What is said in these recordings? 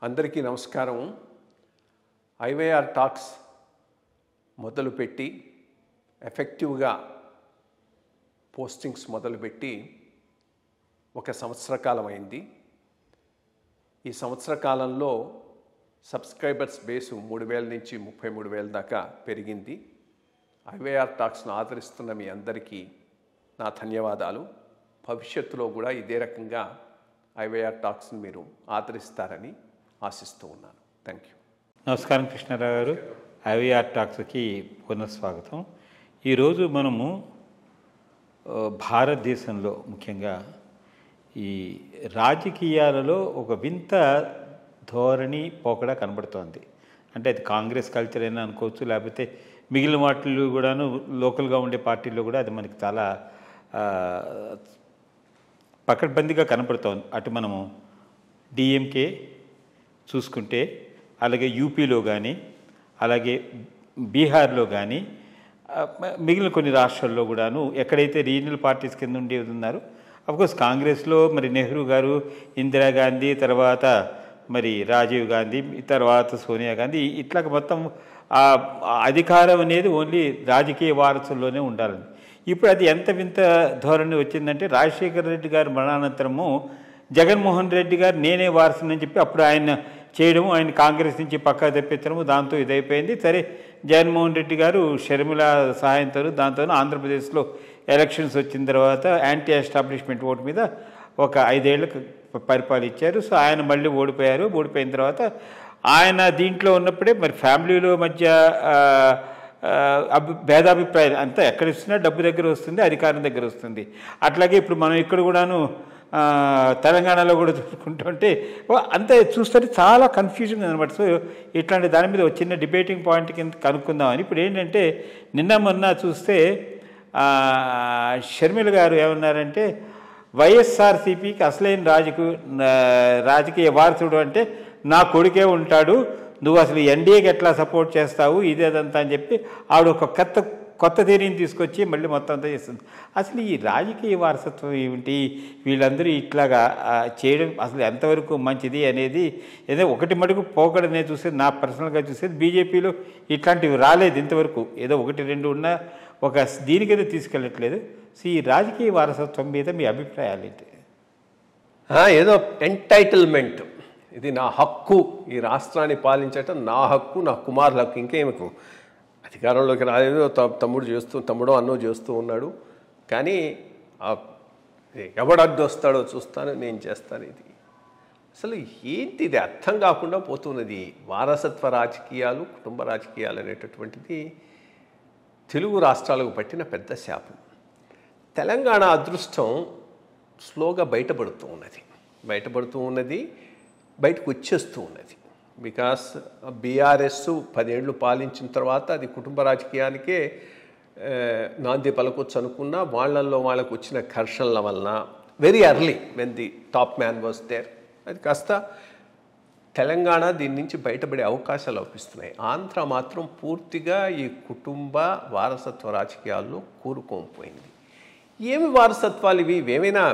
అందరికీ నమస్కారం. IYR talks మొదలుపెట్టి ఎఫెక్టివ్గా పోస్టింగ్స్ మొదలుపెట్టి ఒక సంవత్సర కాలం అయింది. ఈ సంవత్సర కాలంలో సబ్స్క్రైబర్స్ బేసు 3,000 నుంచి 33,000 దాకా పెరిగింది. ఐవైఆర్ టాక్స్ను ఆదరిస్తున్న మీ అందరికీ నా ధన్యవాదాలు. భవిష్యత్తులో కూడా ఇదే రకంగా ఐవైఆర్ టాక్స్ని మీరు ఆదరిస్తారని ఆశిస్తూ ఉన్నాను. Thank you. నమస్కారం కృష్ణారావు గారు. ఐవైఆర్ టాక్స్కి పునఃస్వాగతం. ఈరోజు మనము భారతదేశంలో ముఖ్యంగా ఈ రాజకీయాలలో ఒక వింత ధోరణి పోకడ కనబడుతోంది. అంటే అది కాంగ్రెస్ కల్చర్ అయినా అనుకోవచ్చు, లేకపోతే మిగిలిన వాటిల్లో కూడాను లోకల్గా ఉండే పార్టీల్లో కూడా అది మనకి చాలా పకడ్బందీగా కనపడుతోంది. అటు మనము డిఎంకే చూసుకుంటే, అలాగే యూపీలో కానీ, అలాగే బీహార్లో కానీ, మిగిలిన కొన్ని రాష్ట్రాల్లో కూడాను ఎక్కడైతే రీజనల్ పార్టీస్ కింద ఉండేవి ఉన్నారో, అఫ్కోర్స్ కాంగ్రెస్లో మరి నెహ్రూ గారు, ఇందిరాగాంధీ, తర్వాత మరి రాజీవ్ గాంధీ, తర్వాత సోనియా గాంధీ, ఇట్లా మొత్తం అధికారం అనేది ఓన్లీ రాజకీయ వారసుల్లోనే ఉండాలని. ఇప్పుడు అది ఎంత వింత ధోరణి వచ్చిందంటే, రాజశేఖర రెడ్డి గారి మరణానంతరము జగన్మోహన్ రెడ్డి గారు నేనే వారసుని అని చెప్పి అప్పుడు ఆయన చేయడము, ఆయన కాంగ్రెస్ నుంచి పక్కా తెప్పించడము, దాంతో ఇదైపోయింది. సరే, జగన్మోహన్ రెడ్డి గారు షర్మిల సహాయంతో దాంతో ఆంధ్రప్రదేశ్లో ఎలక్షన్స్ వచ్చిన తర్వాత యాంటీ ఎస్టాబ్లిష్మెంట్ ఓటు మీద ఒక 5 ఏళ్ళకు పరిపాలించారు. సో ఆయన మళ్ళీ ఓడిపోయారు. ఓడిపోయిన తర్వాత ఆయన దీంట్లో ఉన్నప్పుడే మరి ఫ్యామిలీలో మధ్య భేదాభిప్రాయాలు అంతా ఎక్కడ ఇస్తున్నా డబ్బు దగ్గర వస్తుంది, అధికారం దగ్గర వస్తుంది. అట్లాగే ఇప్పుడు మనం ఇక్కడ కూడాను తెలంగాణలో కూడా చూసుకుంటుంటే అంతే చూస్తుంటే చాలా కన్ఫ్యూజన్ అనమాట. సో ఇట్లాంటి దాని మీద ఒక చిన్న డిబేటింగ్ పాయింట్ కింద కనుక్కుందామని. ఇప్పుడు ఏంటంటే, నిన్న మొన్న చూస్తే షర్మిల గారు ఏమన్నారంటే, వైఎస్ఆర్సీపీకి అసలైన రాజకీయ వారసుడు అంటే నా కొడుకే ఉంటాడు, నువ్వు అసలు ఎన్డీఏకి ఎట్లా సపోర్ట్ చేస్తావు, ఇదేదంతా అని చెప్పి ఆవిడ ఒక కొత్త థియరీని తీసుకొచ్చి మళ్ళీ మొత్తం అంతా చేస్తుంది. అసలు ఈ రాజకీయ వారసత్వం ఏమిటి, వీళ్ళందరూ ఇట్లాగా చేయడం అసలు ఎంతవరకు మంచిది అనేది ఏదో ఒకటి మటుకు పోకడనే చూసేది, నా పర్సనల్గా చూసేది. బీజేపీలో ఇట్లాంటివి రాలేదు ఇంతవరకు, ఏదో 1-2 ఉన్నా ఒక దీనికైతే తీసుకెళ్ళట్లేదు. సో ఈ రాజకీయ వారసత్వం మీద మీ అభిప్రాయాలు ఏంటి? ఏదో ఎంటైటిల్మెంట్, ఇది నా హక్కు, ఈ రాష్ట్రాన్ని పాలించటం నా హక్కు, నా కుమారుల హక్కు, ఇంకేమకు అధికారంలోకి రాలేదు, తమ్ముడో అన్నో చేస్తూ ఉన్నాడు. కానీ ఎవడడ్డు వస్తాడో చూస్తాను, నేను చేస్తాను. ఇది అసలు ఏంటి, ఇది అర్థం కాకుండా పోతున్నది. వారసత్వ రాజకీయాలు, కుటుంబ రాజకీయాలు అనేటటువంటిది తెలుగు రాష్ట్రాలకు పట్టిన పెద్ద శాపం. తెలంగాణ అదృష్టం స్లోగా బయటపడుతూ ఉన్నది, బయటకు వచ్చేస్తూ ఉన్నది. బికాస్ బీఆర్ఎస్ 10 ఏళ్ళు పాలించిన తర్వాత అది కుటుంబ రాజకీయానికే నాంది పలకొచ్చు అనుకున్నా, వాళ్ళకు వచ్చిన ఘర్షణల వలన very early when the top man was there, అది కాస్త తెలంగాణ దీని నుంచి బయటపడే అవకాశాలు అవుపిస్తున్నాయి. ఆంధ్ర మాత్రం పూర్తిగా ఈ కుటుంబ వారసత్వ రాజకీయాల్లో కూరుకోకపోయింది. ఏమి వారసత్వాలు ఇవి? ఇవేమైనా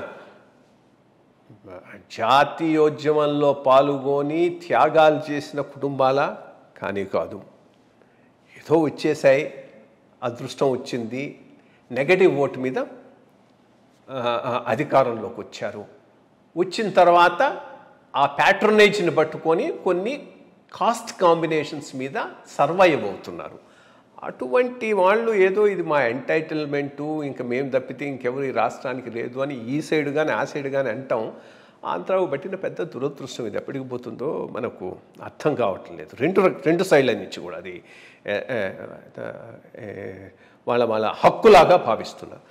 జాతీయోద్యమంలో పాల్గొని త్యాగాలు చేసిన కుటుంబాల? కానీ కాదు. ఏదో వచ్చేసాయి, అదృష్టం వచ్చింది, నెగటివ్ ఓటు మీద అధికారంలోకి వచ్చారు. వచ్చిన తర్వాత ఆ ప్యాట్రనేజ్ని పట్టుకొని కొన్ని కాస్ట్ కాంబినేషన్స్ మీద సర్వైవ్ అవుతున్నారు. అటువంటి వాళ్ళు ఏదో ఇది మా ఎంటైటిల్మెంటు, ఇంకా మేము తప్పితే ఇంకెవరు ఈ రాష్ట్రానికి లేదు అని ఈ సైడ్ కానీ ఆ సైడ్ కానీ అంటాం. ఆంధ్రాకు పట్టిన పెద్ద దురదృష్టం. ఇది ఎప్పటికి పోతుందో మనకు అర్థం కావట్లేదు. రెండు సైడ్ల నుంచి కూడా అది వాళ్ళ హక్కులాగా భావిస్తున్నారు.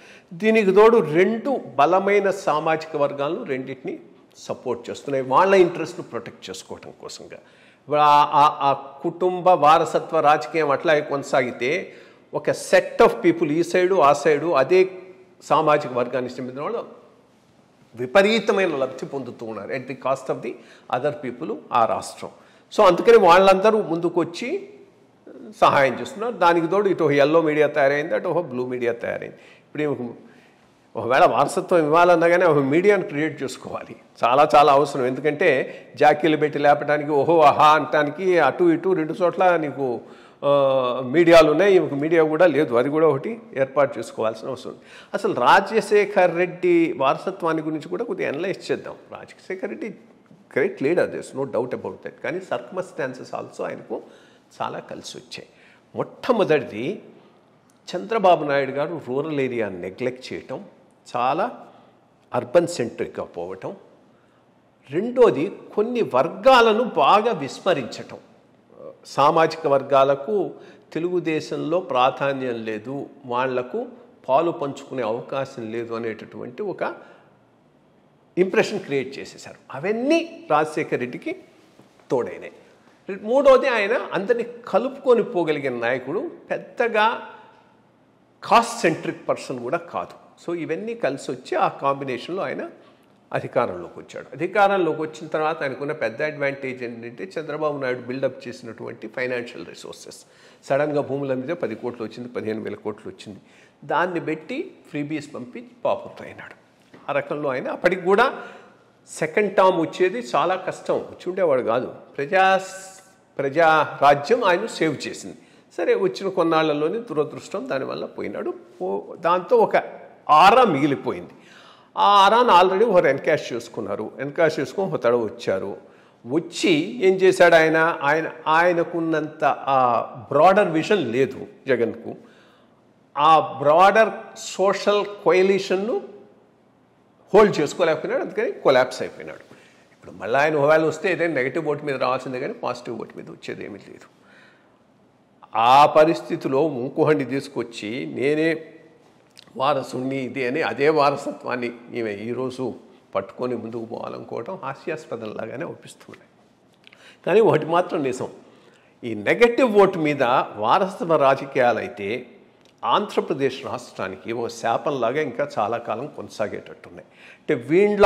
దీనికి తోడు 2 బలమైన సామాజిక వర్గాలను రెండింటిని సపోర్ట్ చేస్తున్నాయి, వాళ్ళ ఇంట్రెస్ట్ను ప్రొటెక్ట్ చేసుకోవడం కోసంగా. ఆ కుటుంబ వారసత్వ రాజకీయం అట్లాగే కొనసాగితే ఒక సెట్ ఆఫ్ పీపుల్ ఈ సైడు ఆ సైడు అదే సామాజిక వర్గానికి చెందిన వాళ్ళు విపరీతమైన లబ్ధి పొందుతూ ఉన్నారు at the cost of the other people ఆ రాష్ట్రం. సో అందుకని వాళ్ళందరూ ముందుకు వచ్చి సహాయం చేస్తున్నారు. దానికి తోడు ఇటు ఎల్లో మీడియా తయారైంది, అటు బ్లూ మీడియా తయారైంది. ఇప్పుడు ఒకవేళ వారసత్వం ఇవ్వాలన్నా కానీ ఒక మీడియాను క్రియేట్ చేసుకోవాలి, చాలా చాలా అవసరం. ఎందుకంటే జాకీలు పెట్టి లేపడానికి ఓహో ఆహా అనటానికి అటు ఇటు 2 చోట్ల నీకు మీడియాలు ఉన్నాయి, ఇంకొక మీడియా కూడా లేదు, అది కూడా ఒకటి ఏర్పాటు చేసుకోవాల్సిన అవసరం ఉంది. అసలు రాజశేఖర్ రెడ్డి వారసత్వాన్ని గురించి కూడా కొద్దిగా అనలైజ్ చేద్దాం. Rajasekhar Reddy great leader, there's no doubt about that. కానీ సర్కమ్స్టాన్సెస్ ఆల్సో ఆయనకు చాలా కలిసి వచ్చాయి. మొట్టమొదటిది చంద్రబాబు నాయుడు గారు రూరల్ ఏరియాని నెగ్లెక్ట్ చేయటం, చాలా అర్బన్ సెంట్రిక్గా పోవటం. రెండోది కొన్ని వర్గాలను బాగా విస్మరించటం. సామాజిక వర్గాలకు తెలుగుదేశంలో ప్రాధాన్యం లేదు, వాళ్లకు పాలు పంచుకునే అవకాశం లేదు అనేటటువంటి ఒక ఇంప్రెషన్ క్రియేట్ చేసేశారు. అవన్నీ రాజశేఖర్ రెడ్డికి తోడైనాయి. మూడోది ఆయన అందరినీ కలుపుకొని పోగలిగిన నాయకుడు, పెద్దగా కాస్ట్ సెంట్రిక్ పర్సన్ కూడా కాదు. సో ఇవన్నీ కలిసి వచ్చి ఆ కాంబినేషన్లో ఆయన అధికారంలోకి వచ్చాడు. అధికారంలోకి వచ్చిన తర్వాత ఆయనకున్న పెద్ద అడ్వాంటేజ్ ఏంటంటే చంద్రబాబు నాయుడు బిల్డప్ చేసినటువంటి ఫైనాన్షియల్ రిసోర్సెస్. సడన్గా భూముల మీద 10 కోట్లు వచ్చింది, 15,000 కోట్లు వచ్చింది. దాన్ని పెట్టి ఫ్రీబీస్ పంపి పాపులర్ అయినాడు. ఆ రకంలో ఆయన అప్పటికి కూడా సెకండ్ టర్మ్ వచ్చేది చాలా కష్టం, వచ్చి ఉండేవాడు కాదు. ప్రజా రాజ్యం ఆయన సేవ్ చేసింది. సరే, వచ్చిన కొన్నాళ్లలోనే దురదృష్టం దానివల్ల పోయినాడు. దాంతో ఒక ఆరా మిగిలిపోయింది. ఆ ఆరాను ఆల్రెడీ ఒకరు ఎన్కాష్ చేసుకున్నారు. ఎన్కాష్ చేసుకొని ఒక తడవ వచ్చారు. వచ్చి ఏం చేశాడు ఆయనకున్నంత ఆ బ్రాడర్ విజన్ లేదు జగన్కు. ఆ బ్రాడర్ సోషల్ కోయలిషన్ను హోల్డ్ చేసుకోలేకపోయినాడు, అందుకని కొలాప్స్ అయిపోయినాడు. ఇప్పుడు మళ్ళీ ఆయన ఒకవేళ వస్తే ఏదైనా నెగిటివ్ ఓటు మీద రావాల్సిందే కానీ పాజిటివ్ ఓటు మీద వచ్చేది ఏమీ లేదు. ఆ పరిస్థితిలో ఇంకొకటి తీసుకొచ్చి నేనే వారసుని ఇది అని అదే వారసత్వాన్ని ఈమె ఈరోజు పట్టుకొని ముందుకు పోవాలనుకోవటం హాస్యాస్పదంలాగానే అనిపిస్తున్నాయి. కానీ ఒకటి మాత్రం నిజం, ఈ నెగటివ్ ఓటు మీద వారసత్వ రాజకీయాలు అయితే ఆంధ్రప్రదేశ్ రాష్ట్రానికి ఓ శాపంలాగా ఇంకా చాలా కాలం కొనసాగేటట్టున్నాయి. అంటే వీళ్ళ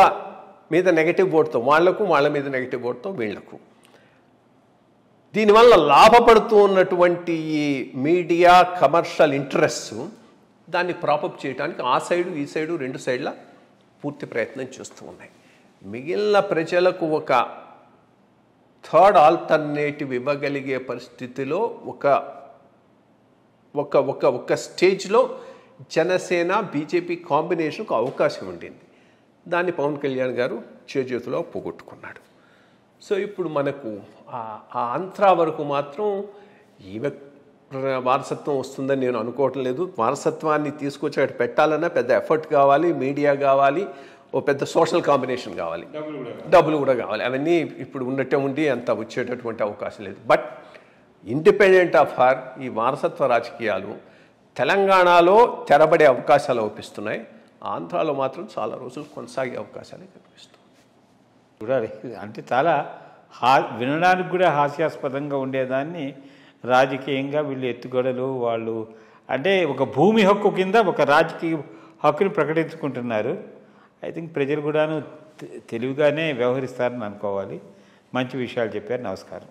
మీద నెగటివ్ ఓటుతో వాళ్లకు, వాళ్ళ మీద నెగటివ్ ఓటుతో వీళ్లకు. దీనివల్ల లాభపడుతూ ఉన్నటువంటి ఈ మీడియా కమర్షియల్ ఇంట్రెస్ట్ దాన్ని ప్రాపప్ చేయడానికి ఆ సైడు ఈ సైడు 2 సైడ్ల పూర్తి ప్రయత్నం చేస్తూ ఉన్నాయి. మిగిలిన ప్రజలకు ఒక థర్డ్ ఆల్టర్నేటివ్ ఇవ్వగలిగే పరిస్థితిలో ఒక స్టేజ్లో జనసేన బీజేపీ కాంబినేషన్కు అవకాశం ఉండింది. దాన్ని పవన్ కళ్యాణ్ గారు చేజేతిలో పోగొట్టుకున్నాడు. సో ఇప్పుడు మనకు ఆ ఆంధ్ర వరకు మాత్రం ఈమె వారసత్వం వస్తుందని నేను అనుకోవటం లేదు. వారసత్వాన్ని తీసుకొచ్చి అక్కడ పెట్టాలన్నా పెద్ద ఎఫర్ట్ కావాలి, మీడియా కావాలి, ఓ పెద్ద సోషల్ కాంబినేషన్ కావాలి, డబ్బులు కూడా కావాలి. అవన్నీ ఇప్పుడు ఉన్నట్టే ఉండి అంత వచ్చేటటువంటి అవకాశం లేదు. బట్ ఇండిపెండెంట్ ఆఫ్ హర్ ఈ వారసత్వ రాజకీయాలు తెలంగాణలో తెరబడే అవకాశాలు అవుపిస్తున్నాయి. ఆంధ్రాలో మాత్రం చాలా రోజులు కొనసాగే అవకాశాలే కనిపిస్తున్నాయి. అంటే చాలా వినడానికి కూడా హాస్యాస్పదంగా ఉండేదాన్ని రాజకీయంగా వీళ్ళు ఎత్తుగడలు, వాళ్ళు అంటే ఒక భూమి హక్కు కింద ఒక రాజకీయ హక్కుని ప్రకటించుకుంటున్నారు. ఐ థింక్ ప్రజలు కూడాను తెలివిగానే వ్యవహరిస్తారని అనుకోవాలి. మంచి విషయాలు చెప్పారు. నమస్కారం.